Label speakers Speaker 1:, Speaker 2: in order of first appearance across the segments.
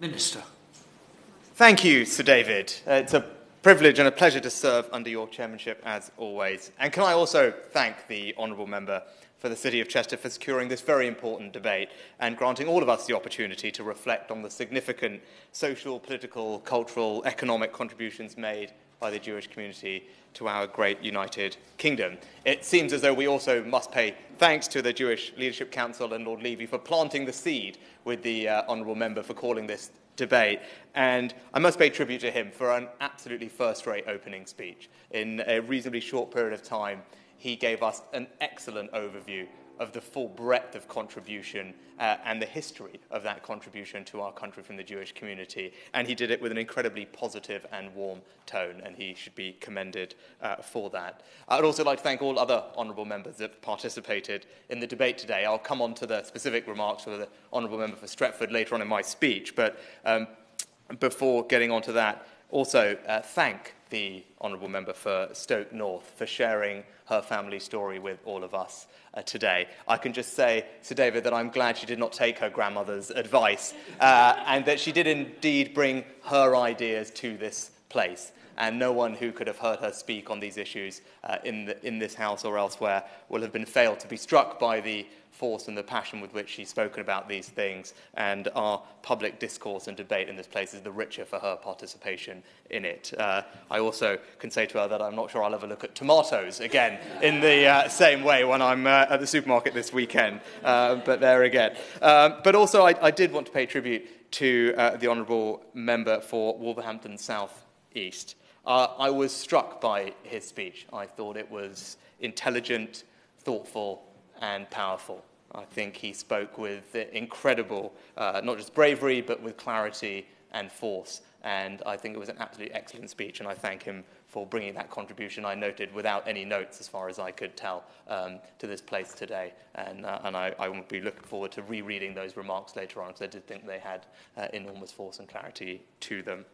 Speaker 1: Minister.
Speaker 2: Thank you, Sir David. It's a privilege and a pleasure to serve under your chairmanship, as always. And can I also thank the honourable member for the City of Chester for securing this very important debate and granting all of us the opportunity to reflect on the significant social, political, cultural, economic contributions made by the Jewish community to our great United Kingdom. It seems as though we also must pay thanks to the Jewish Leadership Council and Lord Levy for planting the seed with the honourable member for calling this debate. And I must pay tribute to him for an absolutely first-rate opening speech. In a reasonably short period of time, he gave us an excellent overview of the full breadth of contribution and the history of that contribution to our country from the Jewish community. And he did it with an incredibly positive and warm tone, and he should be commended for that. I'd also like to thank all other honourable members that participated in the debate today. I'll come on to the specific remarks for the honourable member for Stretford later on in my speech, but before getting on to that, also thank the honourable member for Stoke North for sharing her family story with all of us today. I can just say, Sir David, that I'm glad she did not take her grandmother's advice and that she did indeed bring her ideas to this place. And no one who could have heard her speak on these issues in this House or elsewhere will have been failed to be struck by the force and the passion with which she's spoken about these things, and our public discourse and debate in this place is the richer for her participation in it. I also can say to her that I'm not sure I'll ever look at tomatoes again in the same way when I'm at the supermarket this weekend, but there again. But also I did want to pay tribute to the honourable member for Wolverhampton South East. I was struck by his speech. I thought it was intelligent, thoughtful, and powerful. I think he spoke with incredible, not just bravery, but with clarity and force. And I think it was an absolutely excellent speech, and I thank him for bringing that contribution I noted without any notes, as far as I could tell, to this place today. And I will be looking forward to rereading those remarks later on, because I did think they had enormous force and clarity to them.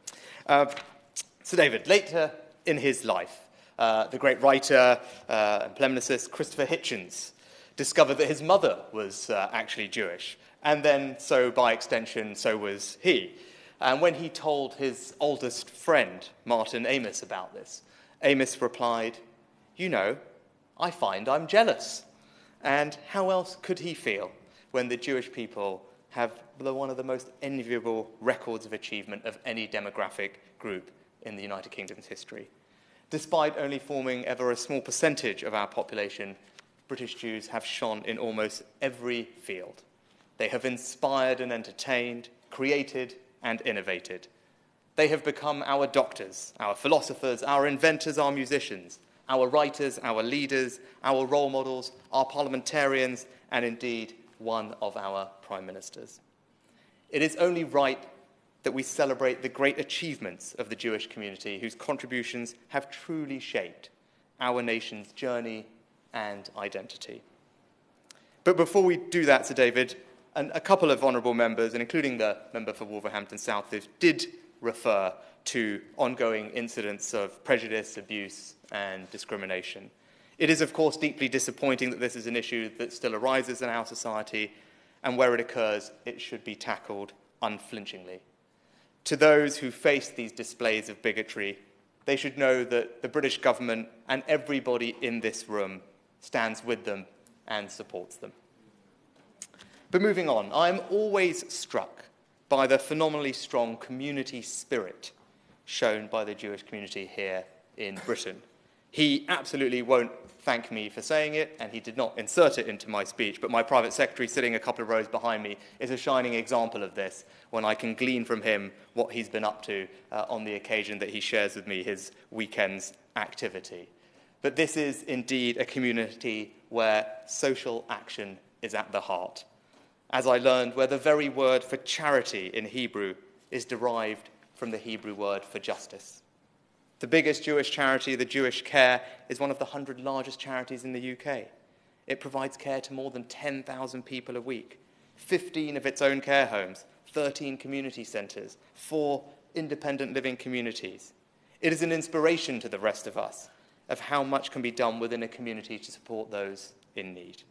Speaker 2: Sir David, later in his life, the great writer and polemicist Christopher Hitchens discovered that his mother was actually Jewish, and then, so by extension, so was he. And when he told his oldest friend, Martin Amis, about this, Amis replied, "You know, I find I'm jealous." And how else could he feel when the Jewish people have one of the most enviable records of achievement of any demographic group in the United Kingdom's history? Despite only forming ever a small percentage of our population, British Jews have shone in almost every field. They have inspired and entertained, created and innovated. They have become our doctors, our philosophers, our inventors, our musicians, our writers, our leaders, our role models, our parliamentarians, and indeed one of our prime ministers. It is only right that we celebrate the great achievements of the Jewish community, whose contributions have truly shaped our nation's journey and identity. But before we do that, Sir David, and a couple of honourable members, and including the member for Wolverhampton South East, did refer to ongoing incidents of prejudice, abuse, and discrimination. It is, of course, deeply disappointing that this is an issue that still arises in our society, and where it occurs, it should be tackled unflinchingly. To those who face these displays of bigotry, they should know that the British government and everybody in this room stands with them and supports them. But moving on, I'm always struck by the phenomenally strong community spirit shown by the Jewish community here in Britain. He absolutely won't thank me for saying it, and he did not insert it into my speech, but my private secretary sitting a couple of rows behind me is a shining example of this, when I can glean from him what he's been up to on the occasion that he shares with me his weekend's activity. But this is indeed a community where social action is at the heart. As I learned, where the very word for charity in Hebrew is derived from the Hebrew word for justice. The biggest Jewish charity, the Jewish Care, is one of the 100 largest charities in the UK. It provides care to more than 10,000 people a week, 15 of its own care homes, 13 community centres, 4 independent living communities. It is an inspiration to the rest of us of how much can be done within a community to support those in need.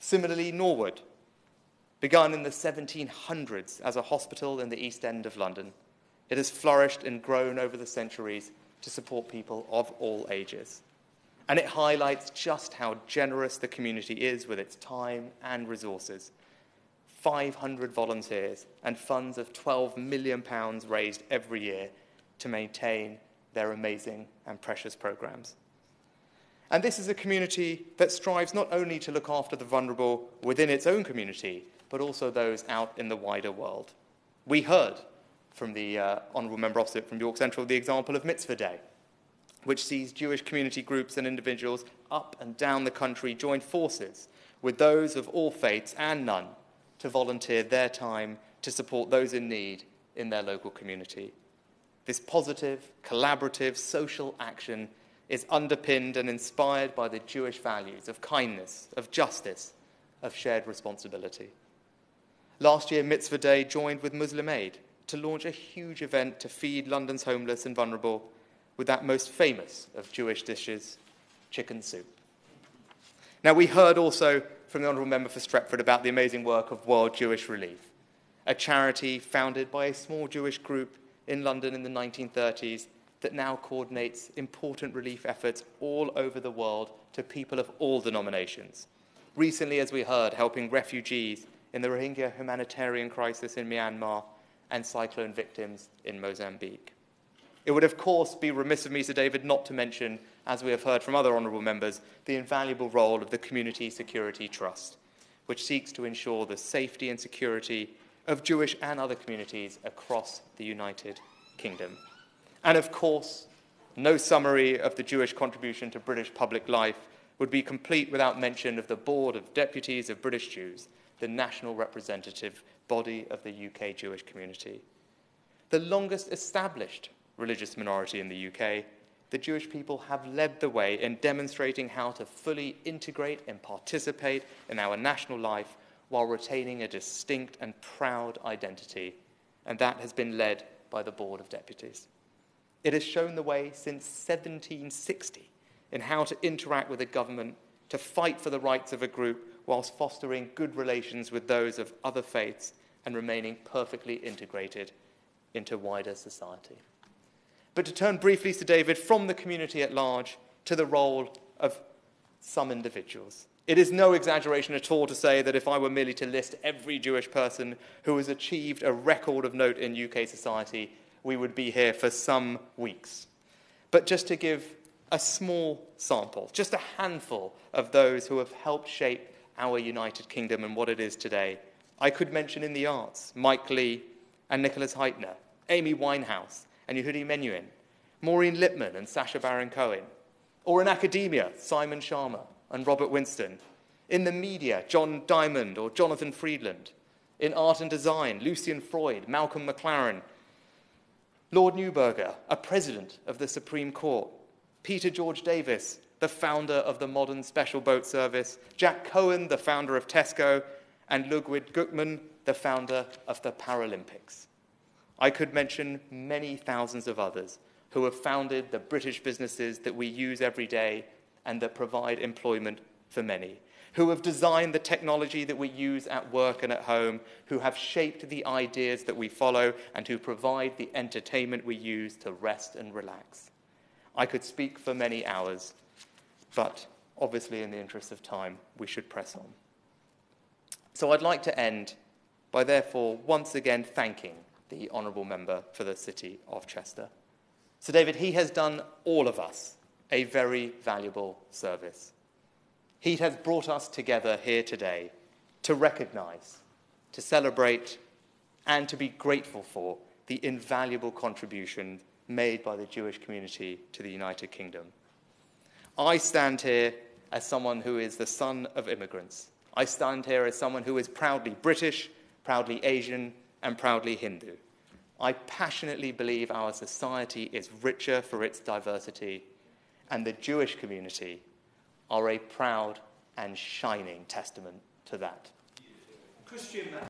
Speaker 2: Similarly, Norwood Begun in the 1700s as a hospital in the East End of London, it has flourished and grown over the centuries to support people of all ages. And it highlights just how generous the community is with its time and resources. 500 volunteers and funds of £12 million raised every year to maintain their amazing and precious programmes. And this is a community that strives not only to look after the vulnerable within its own community, but also those out in the wider world. We heard from the honourable member opposite from York Central the example of Mitzvah Day, which sees Jewish community groups and individuals up and down the country join forces with those of all faiths and none to volunteer their time to support those in need in their local community. This positive, collaborative, social action is underpinned and inspired by the Jewish values of kindness, of justice, of shared responsibility. Last year, Mitzvah Day joined with Muslim Aid to launch a huge event to feed London's homeless and vulnerable with that most famous of Jewish dishes, chicken soup. Now, we heard also from the Honourable Member for Stretford about the amazing work of World Jewish Relief, a charity founded by a small Jewish group in London in the 1930s that now coordinates important relief efforts all over the world to people of all denominations. Recently, as we heard, helping refugees in the Rohingya humanitarian crisis in Myanmar and cyclone victims in Mozambique. It would, of course, be remiss of me, Sir David, not to mention, as we have heard from other honourable members, the invaluable role of the Community Security Trust, which seeks to ensure the safety and security of Jewish and other communities across the United Kingdom. And, of course, no summary of the Jewish contribution to British public life would be complete without mention of the Board of Deputies of British Jews, the national representative body of the UK Jewish community. The longest established religious minority in the UK, the Jewish people have led the way in demonstrating how to fully integrate and participate in our national life while retaining a distinct and proud identity, and that has been led by the Board of Deputies. It has shown the way since 1760 in how to interact with the government, to fight for the rights of a group whilst fostering good relations with those of other faiths and remaining perfectly integrated into wider society. But to turn briefly, Sir David, from the community at large to the role of some individuals. It is no exaggeration at all to say that if I were merely to list every Jewish person who has achieved a record of note in UK society, we would be here for some weeks. But just to give a small sample, just a handful of those who have helped shape our United Kingdom and what it is today, I could mention in the arts Mike Lee and Nicholas Heitner, Amy Winehouse and Yehudi Menuhin, Maureen Lipman and Sacha Baron Cohen, or in academia, Simon Sharma and Robert Winston, in the media, John Diamond or Jonathan Friedland, in art and design, Lucian Freud, Malcolm McLaren, Lord Neuberger, a president of the Supreme Court, Peter George Davis, the founder of the modern special boat service, Jack Cohen, the founder of Tesco, and Ludwig Guttmann, the founder of the Paralympics. I could mention many thousands of others who have founded the British businesses that we use every day and that provide employment for many, who have designed the technology that we use at work and at home, who have shaped the ideas that we follow, and who provide the entertainment we use to rest and relax. I could speak for many hours, but obviously in the interest of time, we should press on. So I'd like to end by therefore once again thanking the honourable member for the City of Chester. Sir David, he has done all of us a very valuable service. He has brought us together here today to recognise, to celebrate, and to be grateful for the invaluable contribution made by the Jewish community to the United Kingdom. I stand here as someone who is the son of immigrants. I stand here as someone who is proudly British, proudly Asian, and proudly Hindu. I passionately believe our society is richer for its diversity, and the Jewish community are a proud and shining testament to that. Christian